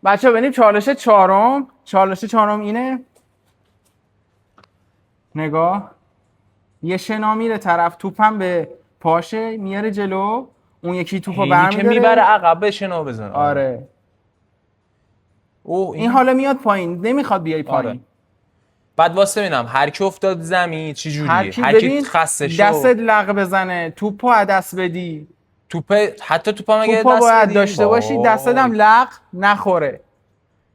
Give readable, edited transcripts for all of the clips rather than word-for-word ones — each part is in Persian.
بچه بریم چالش چهارم. چالش چهارم اینه، نگاه، یه شنا میره طرف، توپم به پاشه میاره جلو، اون یکی توپو برمی‌داره که میبره عقب به شنا بزن. آره. اوه این حالا میاد پایین، نمیخواد بیای پایین. آره. بعد واسه ببینم هر کی افتاد زمین چه جوریه، هر کی ببین خسته شو دستت لق بزنه، توپو از دست بدی، حتی توپم اگه توپو دست باید بدی داشته باشی، دستت هم لق نخوره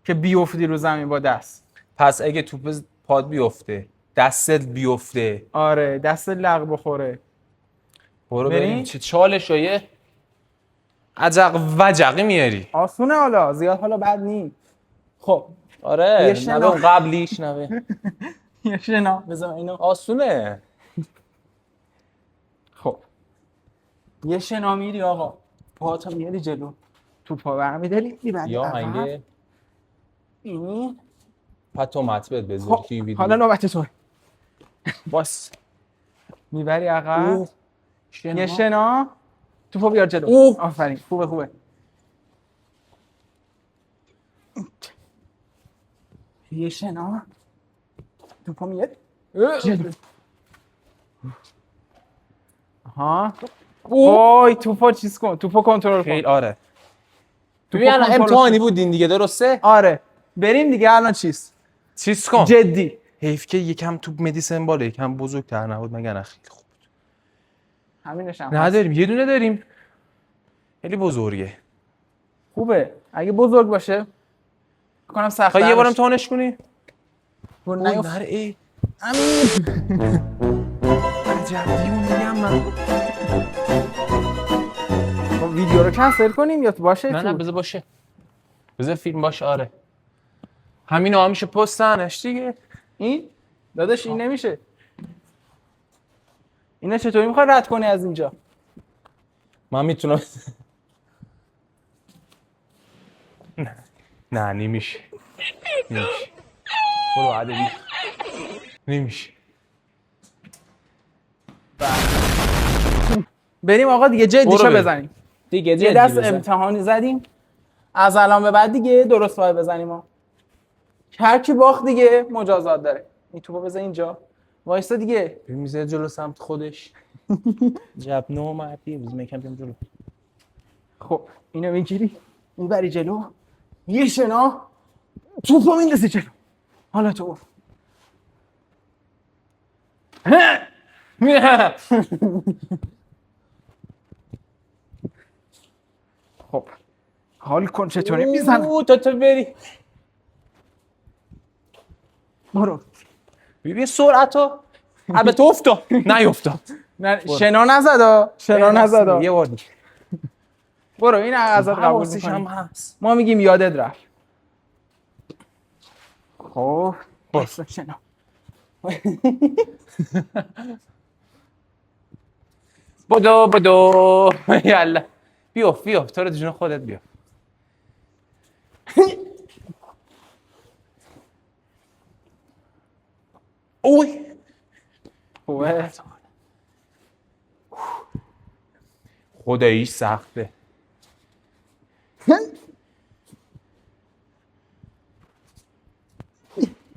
که بیفتی رو زمین با دست. پس اگه توپ پاد بیفته دستت بیفته، آره دستت لق بخوره. برو بریم. چه چالشایه عجق وجقی میاری. آسونه، حالا زیاد حالا بد نی. خب آره نه اون قبلیش نه یه شنا بزن اینو. آسونه. خب یه شنا میری آقا، پاهاتو میاری جلو، توپا برمی‌داری میبری یا عقب. هنگه این پتو مطبت بذاری خب که این ویدیو. حالا نوبت تو، باس میبری عقب. شنا. یه شنا، توپو بیار جلو. اوه. آفرین، خوبه. یه شنا، توپو میاد جلو. ها وای توپو چیز کن، توپو کنترل کن. آره ببین الان امتحانی بودین دیگه درسته؟ آره بریم دیگه الان چیز کن جدی. حیف که یکم توپ مدیسن بالا یکم بزرگتر نبود مگر نه خیلی خوب بود. همینش هم نداریم یه دونه داریم خیلی بزرگه. خوبه اگه بزرگ باشه کنم سخت. یه بارم تانش کنی؟ برو اوه نیفت. نره ای امین عجب دیونیم من. ویدیو رو کنسل کنیم یا باشه؟ نه بذار باشه، بذار فیلم باشه. آره همین ها میشه پستنش دیگه. این داداش این نمیشه. اینه چطوری میخوای رد کنی از اینجا؟ من میتونم نه نمیشه برو عادی نمیشه. بریم آقا دیگه جدیشو بزنیم دیگه. یه دست امتحانی زدیم، از الان به بعد دیگه درست باید بزنیم ها. هر کی باخت دیگه مجازات داره. این توپو بزن اینجا، وایسا دیگه. میزه جلو سمت خودش. جب نو مردی بزن یکم بیام جلو. خب اینو میگیری میبری جلو، یه شنا، توپو میندازی جلو. حالا تو خب حال کن چطوری میزنم. تو بری برو. ببین سرعتو. البته افتاد نیافتاد. شنا نزدا، شنا نزدا. یه بار دیگه برو این ازت قبول هم می‌کنیم. هست. ما میگیم یادت رفت. خب باش شنا. بدو یالا بیاف تو رو جون خودت بیا. اوی خوبه. خداییش سخته.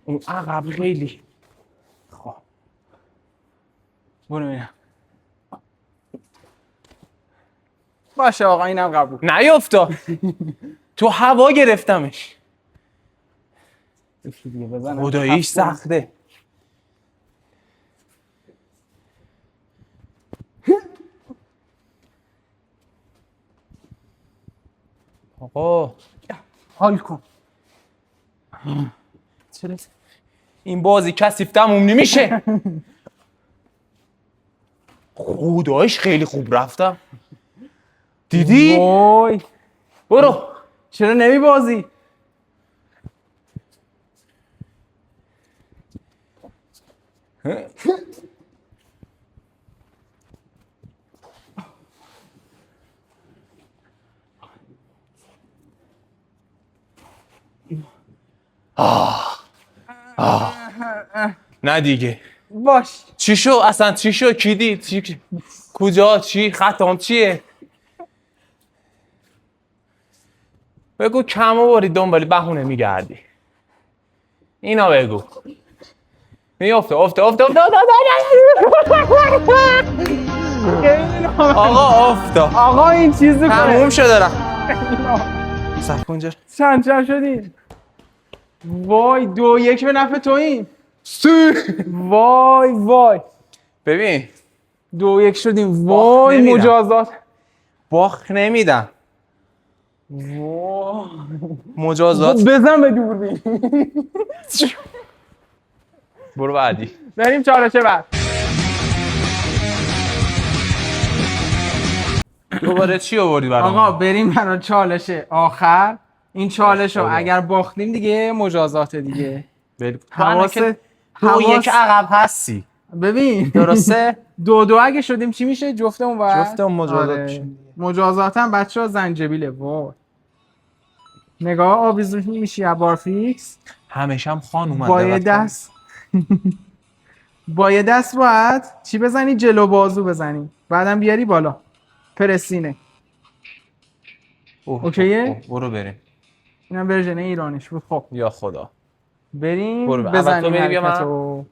اون عقب خیلی. خب برو ببینم. باشه آقا اینم قبول. نیافتاد. تو هوا گرفتمش. دیگه بزنم. خداییش سخته. آقا حال کن. چرا این بازی کثیف تموم نمیشه؟ خداییش خیلی خوب رفتم. دیدی؟ وای برو. چرا نمی بازی؟ نه دیگه. باش. چی شو اصلا؟ چی شو؟ کی دید؟ کجا؟ چی؟ خطام چیه؟ بگو کم آوردی دنبالی بهونه میگردی. اینا بگو. میافته افته. آقا افته. آقا این چیزی تموم شد دارم. صف کن جر. چند شدیم؟ وای 2-1 به نفع تو این. وای ببین 2-1 شدیم. وای نمیدم. مجازات. باخت نمیدم. وای مجازات. بزن به دوربین. برو بعدی. بریم چالشه بعد. دوباره چی آوردی برام؟ آقا بریم برای چالش آخر. این چالش رو خدا. اگر باختیم دیگه مجازات دیگه. حواست 2-1 عقب هستی. ببین درسته؟ 2-2 اگه شدیم چی میشه؟ جفتمون باید جفتمون مجازات میشیم. مجازات هم بچه‌ها زنجبیله. وای نگاه آویزون میشی از بارفیکس. همیشه هم خانومن با یه دقت کن. دست با یه دست باید چی بزنی؟ جلو بازو بزنی، بعدم بیاری بالا پرسینه. اوکیه؟ برو بریم. اینم ورژن ایرانیش بود. خب یا خدا. بریم برو. اول بزنیم تو بری بیا من. حرکتو.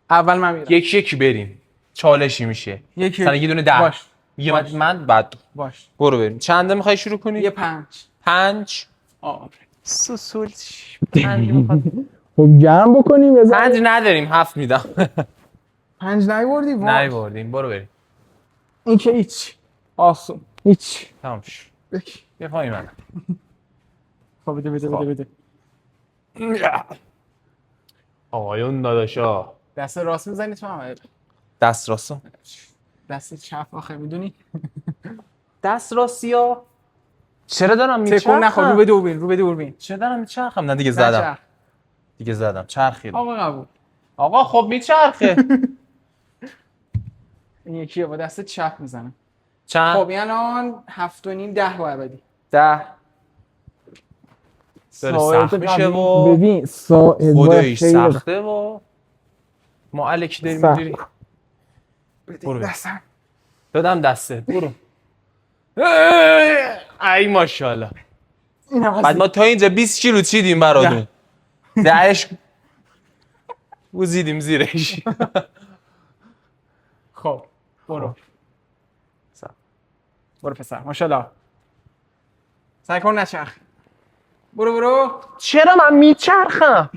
اول من میرم. یکی بریم. چالشی میشه. یکی مثلا یه دونه 10. باش. یه باش. من بعد باش. برو بریم. چنده میخوای شروع کنی؟ یه 5. 5. آره. سوسول 5 میخواد. خب گرم بکنیم 5 نداریم 7 میدم. 5 نیوردی؟ نه بردیم. برو بریم. این که هیچ آسون هیچ. تمام شد. بکی. بیا پای من. خب بده. آقایون داداشا. دست راست میزنی تو هم. دست راستو. دست چپ آخه میدونی. دست راستی چرا دارم تکون نخور. رو به دوربین. چرا دارم میچرخم؟ نه دیگه زدم. نچرخ. دیگه زدم. چرخید. آقا قبول. آقا خب میچرخه. این یکیه با دست چپ میزنم. چند؟ خب این الان 7.5 10 باید بدی. 10. داره سخت میشه و ببین ساعد خداییش سخته و ما الکی داریم سخت. میدونی. برو دستم. دادم دسته. برو. ای ماشاءالله. بعد ما تا اینجا 20 کیلو چیدیم براتون. 10 وزیدیم زیرش. خب برو پسر ماشاءالله. سعی کن نچرخ. برو. چرا من میچرخم؟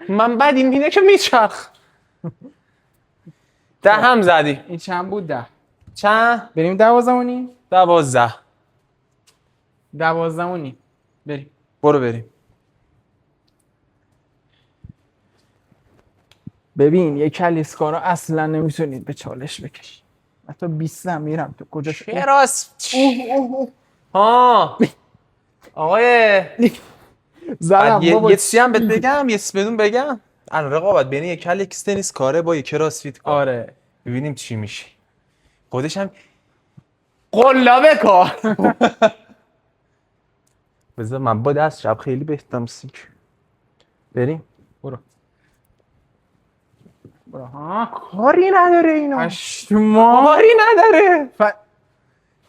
من بدیم اینه که میچرخ. 10 هم زدی. این چند بود؟ 10. چند؟ بریم 12. 12. 12. بریم. برو بریم. ببین یه کلیسکا رو اصلا نمیتونید به چالش بکشی. حتی 20 هم میرم تو کجا شد؟ چرا؟ ها آقای زدم یه چیزی هم بهت بگم، یه چیزی بدون بگم. الان رقابت بین یک کلکس تنیس کاره با یک کراسفیت کار. آره ببینیم چی میشه. خودش هم قلابه کار. بذار من با دست شب خیلی بهتم سیک. بریم. برو ها. کاری نداره اینا. پشما کاری نداره.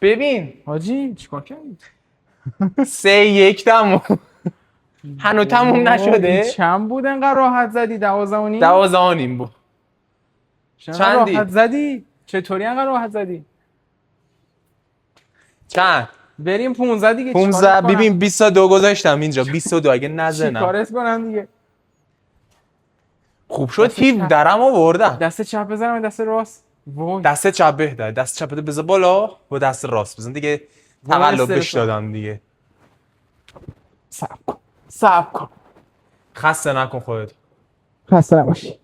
ببین حاجی چیکار کردی؟ 3-1 تموم. هنو تموم نشده. چند بود انقدر راحت زدی؟ 12. 12 بود. چندی؟ راحت زدی؟ چطوری انقدر راحت زدی؟ چند؟ بریم 15 دیگه. 15. ببین 22 گذاشتم اینجا. 22 اگه نزنم چیکارت کنم دیگه؟ خوب شد 17 آوردم. دست چپ بزنم دست راست. وای دست چپ بهتره. دست چپ بده بذار بالا با دست راست بزن دیگه. تقلبش دادم دیگه. صبر کن. خسته نکن خودت. خسته نباشی.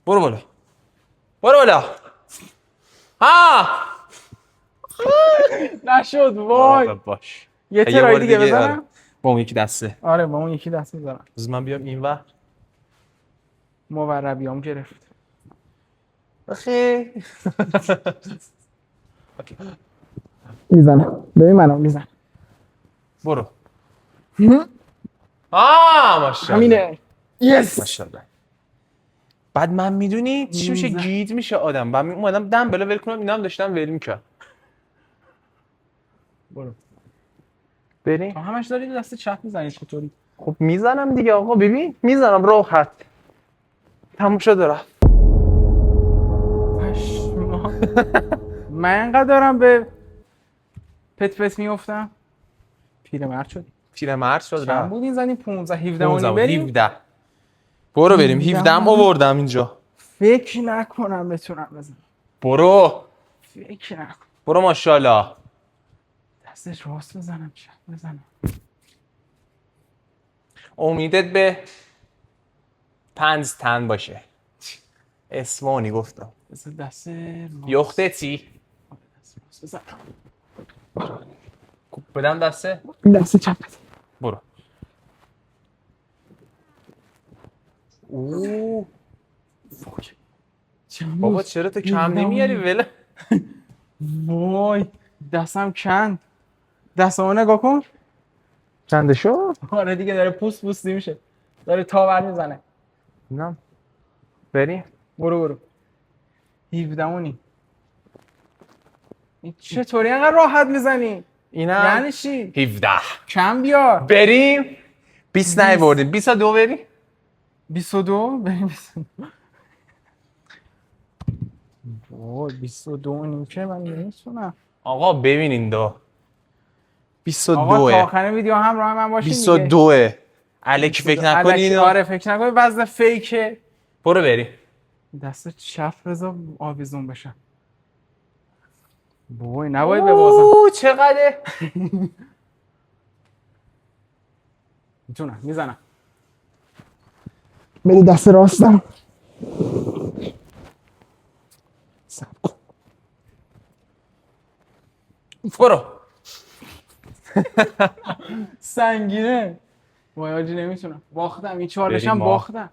برو بالا. ها نشد. وای باش. یه ترای دیگه بزنم. با اون یکی دسته. آره با اون یکی دست میزنم. بذار من بیام اینور. موربیام گرفت. آخه میزنم. ببین منو میزن. برو. ماشاءالله. همینه. یس. ماشاءالله. بعد من میدونی چی میشه؟ گید میشه آدم. بعد اومدم دم بلا ول کنم، اینا هم داشتم ول میکرد. برو. بریم. تو همش داری دست چپ میزنی چطوری؟ خب میزنم دیگه آقا، ببین میزنم راحت. تموم شده رفت. پشما. من انقدر دارم به پت میافتم. پیرمرد شدی. پیرمرد شد چند رفت. بود این زنی؟ 15 17 و 15 نیم بریم. 17. برو بریم. 17 17 هم آوردم اینجا. فکر نکنم بتونم بزنم. برو. فکر نکنم. برو ماشاءالله. دستش راست بزنم چپ بزنم. امیدت به پنج تن باشه. اسمانی گفتم. بذار دست راست. یختتی. دست راست بزنم. بدم دسته. دست چپ بزن. برو. اوه. بابا چرا تو کم نمیاری ولی؟ وای دستم کند. دستمو نگاه کن. چنده شو؟ آره دیگه داره پوستی میشه. داره تاور میزنه. نه. بریم. برو 17 و نیم. این چطوری انقدر راحت میزنی؟ اینم یعنی چی؟ 17. کم بیار. بریم. 20 نیاوردیم. 22 بریم. 22 بریم 22. وای 22 و نیم که من نمیتونم. آقا ببینین دو. 22 آقا تا آخر ویدیو هم راه من باشین 22 الکی فکر نکنین. آره فکر نکنین وزن فیکه. برو بریم. دست چپ بذار آویزون بشم. وای نباید ببازم. چقدر میتونم میزنم. بده دست راستم. صبر کن. برو. سنگینه. وای آجی نمیتونم. باختم این چالشم بریم ما. باختم.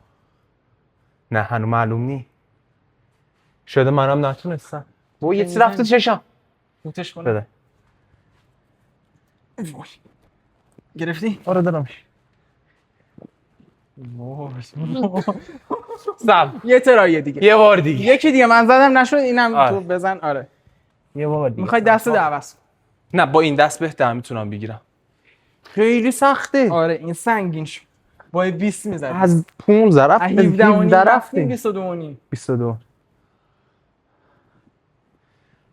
نه هنو معلوم نی. شده منم نتونستم. با یه چیز میزنی؟ رفت تو چشم. بوتش کنم. بده. وای. گرفتی؟ آره دارمش. وای. زب. یه ترایه دیگه. یه بار دیگه. یکی دیگه من زدم نشد اینم آره. تو بزن. آره. یه بار دیگه. میخوای دست عوض کن. نه با این دست بهتر میتونم بگیرم. خیلی سخته. آره این سنگین شد. با 20 میزدی. از 15 رفتیم. 17 و نیم رفتیم رفتیم. 22 و نیم. 22.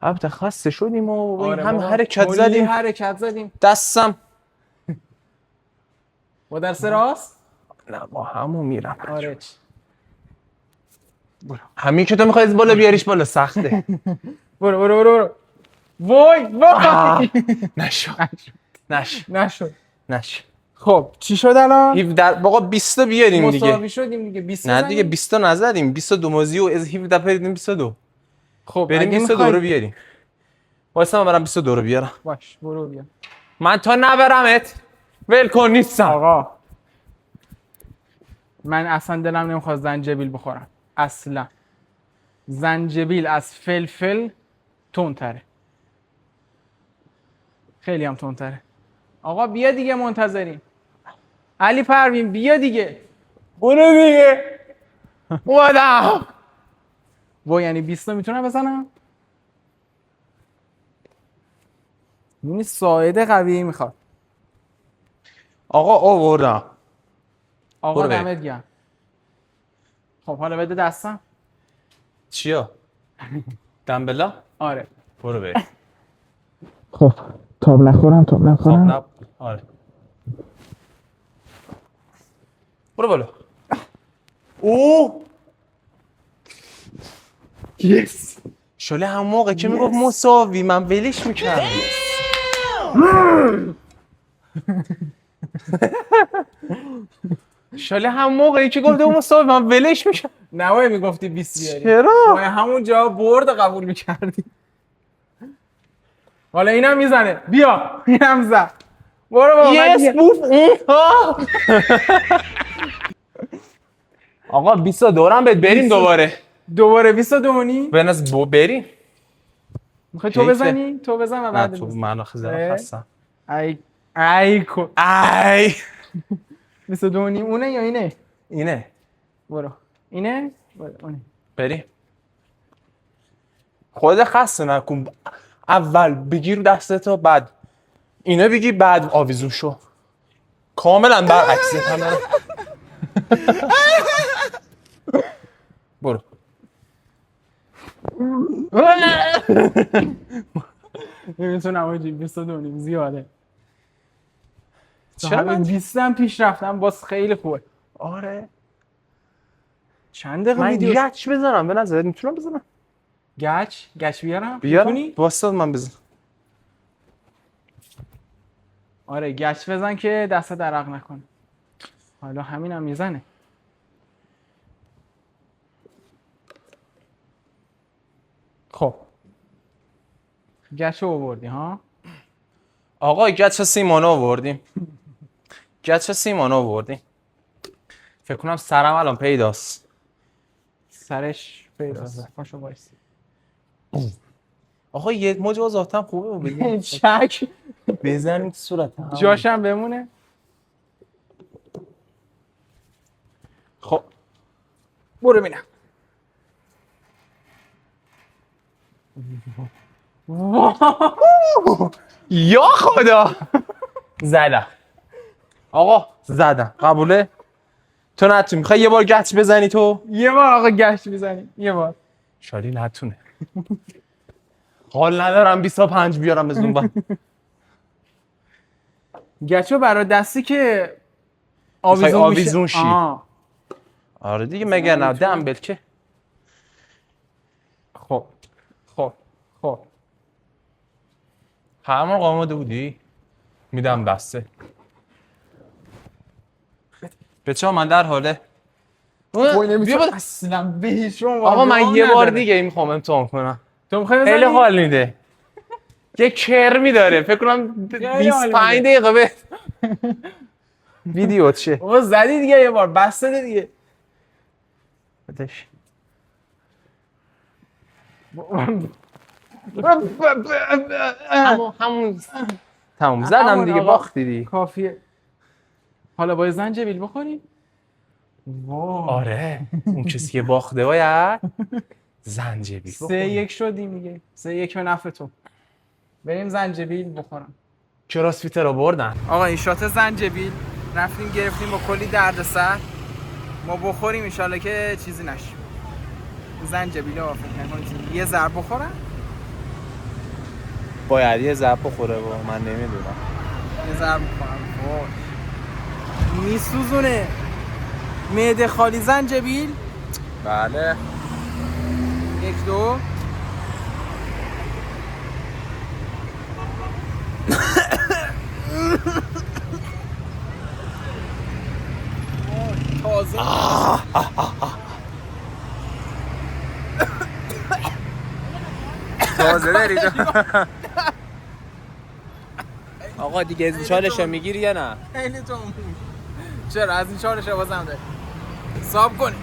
البته خسته شدیم و آره هم بابا. حرکت کلی زدیم. حرکت زدیم. دستم با دست راست؟ نه با همون میرم. آره. همین که تو میخوای از بالا بیاریش بالا سخته. برو. وای نشد. خب چی شد الان؟ 17 بابا 20 تا بیاریم دیگه. مساوی شدیم دیگه 20. نه دیگه 20 تا نزدیم. 22 موزی و از 17 پریدیم 22. خب بریم 22 رو بیاریم. واسه من برم 22 رو بیارم. باش برو بیا. من تا نبرمت ول کن نیستم. آقا من اصلا دلم نمیخواد زنجبیل بخورم. اصلا زنجبیل از فلفل تندتره. خیلی هم تندتره. آقا بیا دیگه منتظریم. علی پروین بیا دیگه. برو دیگه. اومدم. وای یعنی 20 میتونم بزنم؟ این ساعده قوی میخواد. آقا آوردم. آقا برو بریم. دمت گرم. خب حالا بده دستم. چیا؟ دنبلا؟ آره. برو بریم. خب تاب نخورم. خب نه. آره. برو بالا. اوه. یس. شله هم موقع که میگفت مساوی من ولش میکردم. شله هم موقعی که گفت مساوی من ولش میکردم. نباید میگفتی 20 بیاری. چرا؟ باید همون جا برد قبول میکردی. حالا اینم میزنه. بیا اینم زد. برو بابا. یس بوف. آقا 22 هم بهت بریم دوباره 22 و نیم. بنز بریم. میخوای تو بزنی؟ تو بزن و نه بعد تو بزن. من آخه خستم. ای 22 و نیم اونه یا اینه؟ اینه. برو. اینه؟ برو اونه. بریم. خود خسته نکن. اول بگیر دستتو بعد اینو بگی بعد آویزون شو. کاملا برعکسه همه. برو. نمیتونم آجی 22 زیاده. چرا من 20 هم پیش رفتم باز خیلی خوبه. آره چند دقیقه من ویدیو گچ بزنم به نظر میتونم بزنم. گچ بیارم؟ بیارم می‌تونی؟ واسه من بزن. آره گچ بزن که دست درق نکنه. حالا همینم میزنه. خب گچ رو آوردی ها؟ آقا گچ سیمانو آوردیم. گچ سیمانو آوردیم. فکر کنم سرم الان پیداست. سرش پیداست. پاشو وایس. آقا یه مجازاتم خوبه بگیم. چک بزنیم تو صورتم. جاشم بمونه. خب برو ببینم. یا خدا زدم. آقا زدم قبوله. تو نتونی میخوای یه بار گچ بزنی تو؟ یه بار آقا گشت بزنی یه بار. شالی نتونه. حال ندارم 25 بیارم از اون بر. گچو برای دستی که می‌خوای آویزون آویزون میشه. شی. آها. آره دیگه مگه نه دمبل که. خب خب همون آماده بودی؟ میدم بسته. بچه‌ها من در حاله. بیا بالا. اصلا بهش رو آقا من یه بار دیگه میخوام امتحان کنم. تو میخوای بزنی؟ خیلی حال میده. یه کرمی داره فکر کنم خیلی حال 25 میده. دقیقه به ویدیو چه؟ بابا زدی دیگه یه بار بسته دیگه. بدش. همون تموم زدم همون دیگه آقا. باختی دیگه. کافیه. حالا با زنجبیل بخوریم؟ واه. آره اون کسی که باخته باید زنجبیل 3-1 شدیم دیگه. 3-1 به نفع تو. بریم زنجبیل بخورم. کراسفیتر رو بردن. آقا این شات زنجبیل رفتیم گرفتیم با کلی دردسر. ما بخوریم ان که چیزی نشه. زنجبیل رو فکر نکنید یه ضرب بخورم. باید یه ضرب بخوره با من نمیدونم. یه ضرب بخورم. میسوزونه. معده خالی زنجبیل. بله 1-2 تازه تازه داری آقا دیگه از این چالشو میگیری یا نه؟ خیلی تو چرا از این چالش بازم داری حساب کنی